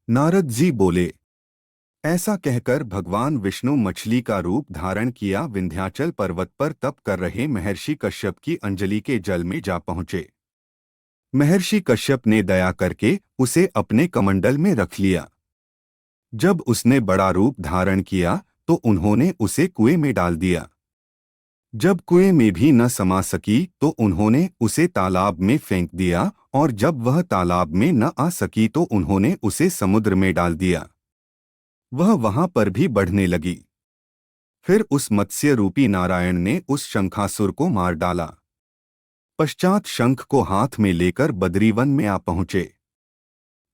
नारद जी बोले। ऐसा कहकर भगवान विष्णु मछली का रूप धारण किया विंध्याचल पर्वत पर तप कर रहे महर्षि कश्यप की अंजलि के जल में जा पहुंचे। महर्षि कश्यप ने दया करके उसे अपने कमंडल में रख लिया। जब उसने बड़ा रूप धारण किया तो उन्होंने उसे कुएं में डाल दिया। जब कुएं में भी न समा सकी तो उन्होंने उसे तालाब में फेंक दिया, और जब वह तालाब में न आ सकी तो उन्होंने उसे समुद्र में डाल दिया। वह वहां पर भी बढ़ने लगी। फिर उस मत्स्य रूपी नारायण ने उस शंखासुर को मार डाला। पश्चात शंख को हाथ में लेकर बद्रीवन में आ पहुंचे।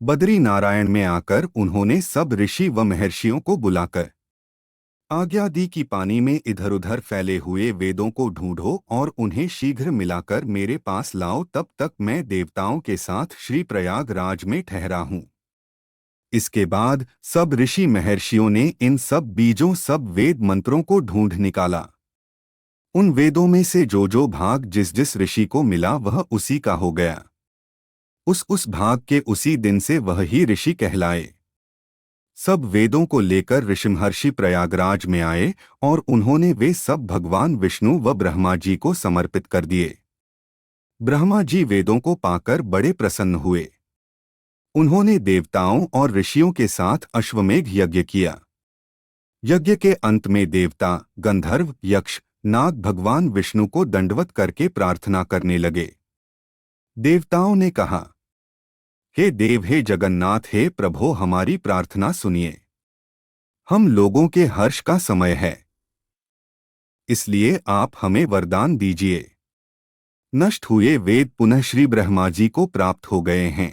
बद्री नारायण में आकर उन्होंने सब ऋषि व महर्षियों को बुलाकर आज्ञा दी कि पानी में इधर उधर फैले हुए वेदों को ढूंढो और उन्हें शीघ्र मिलाकर मेरे पास लाओ, तब तक मैं देवताओं के साथ श्री प्रयागराज में ठहरा हूँ। इसके बाद सब ऋषि महर्षियों ने इन सब बीजों सब वेद मंत्रों को ढूंढ निकाला। उन वेदों में से जो भाग जिस जिस ऋषि को मिला वह उसी का हो गया। उस भाग के उसी दिन से वह ही ऋषि कहलाए। सब वेदों को लेकर ऋषिमहर्षि प्रयागराज में आए और उन्होंने वे सब भगवान विष्णु व ब्रह्मा जी को समर्पित कर दिए। ब्रह्मा जी वेदों को पाकर बड़े प्रसन्न हुए। उन्होंने देवताओं और ऋषियों के साथ अश्वमेध यज्ञ किया। यज्ञ के अंत में देवता, गंधर्व, यक्ष, नाग भगवान विष्णु को दंडवत करके प्रार्थना करने लगे। देवताओं ने कहा, हे देव, हे जगन्नाथ, हे प्रभो, हमारी प्रार्थना सुनिए। हम लोगों के हर्ष का समय है, इसलिए आप हमें वरदान दीजिए। नष्ट हुए वेद पुनः श्री ब्रह्मा जी को प्राप्त हो गए हैं।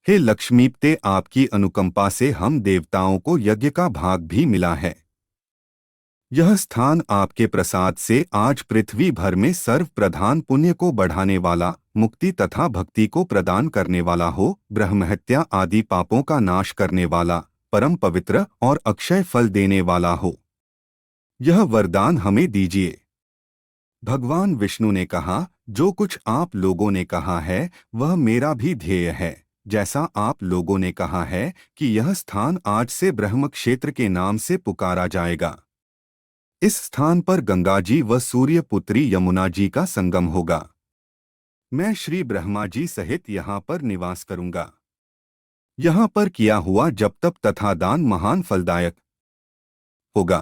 हे लक्ष्मीपते, आपकी अनुकंपा से हम देवताओं को यज्ञ का भाग भी मिला है। यह स्थान आपके प्रसाद से आज पृथ्वी भर में सर्व प्रधान पुण्य को बढ़ाने वाला, मुक्ति तथा भक्ति को प्रदान करने वाला हो, ब्रह्महत्या आदि पापों का नाश करने वाला, परम पवित्र और अक्षय फल देने वाला हो। यह वरदान हमें दीजिए। भगवान विष्णु ने कहा, जो कुछ आप लोगों ने कहा है वह मेरा भी ध्येय है। जैसा आप लोगों ने कहा है कि यह स्थान आज से ब्रह्म क्षेत्र के नाम से पुकारा जाएगा। इस स्थान पर गंगा जी व सूर्य पुत्री यमुना जी का संगम होगा। मैं श्री ब्रह्मा जी सहित यहाँ पर निवास करूंगा। यहाँ पर किया हुआ जप तप तथा दान महान फलदायक होगा।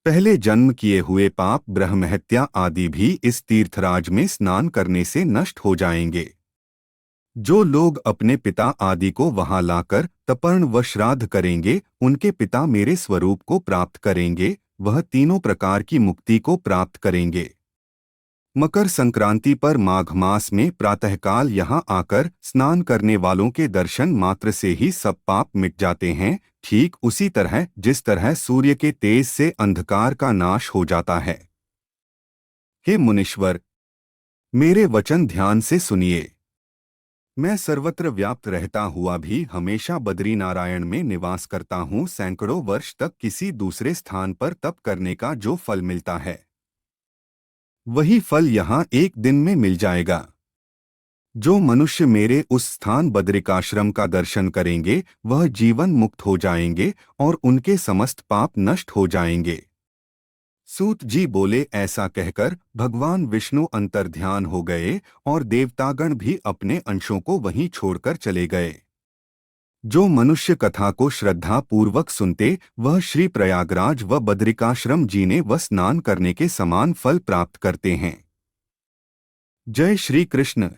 पहले जन्म किए हुए पाप, ब्रह्महत्या आदि भी इस तीर्थराज में स्नान करने से नष्ट हो जाएंगे। जो लोग अपने पिता आदि को वहां लाकर तर्पण व श्राद्ध करेंगे, उनके पिता मेरे स्वरूप को प्राप्त करेंगे, वह तीनों प्रकार की मुक्ति को प्राप्त करेंगे। मकर संक्रांति पर माघ मास में प्रातःकाल यहाँ आकर स्नान करने वालों के दर्शन मात्र से ही सब पाप मिट जाते हैं, ठीक उसी तरह जिस तरह सूर्य के तेज से अंधकार का नाश हो जाता है। हे मुनीश्वर, मेरे वचन ध्यान से सुनिए। मैं सर्वत्र व्याप्त रहता हुआ भी हमेशा बद्रीनारायण में निवास करता हूँ। सैकड़ों वर्ष तक किसी दूसरे स्थान पर तप करने का जो फल मिलता है, वही फल यहाँ एक दिन में मिल जाएगा। जो मनुष्य मेरे उस स्थान बद्रिकाश्रम का दर्शन करेंगे वह जीवन मुक्त हो जाएंगे और उनके समस्त पाप नष्ट हो जाएंगे। सूत जी बोले। ऐसा कहकर भगवान विष्णु अंतर्ध्यान हो गए और देवतागण भी अपने अंशों को वहीं छोड़कर चले गए। जो मनुष्य कथा को श्रद्धा पूर्वक सुनते वह श्री प्रयागराज व बद्रिकाश्रम जीने व स्नान करने के समान फल प्राप्त करते हैं। जय श्री कृष्ण।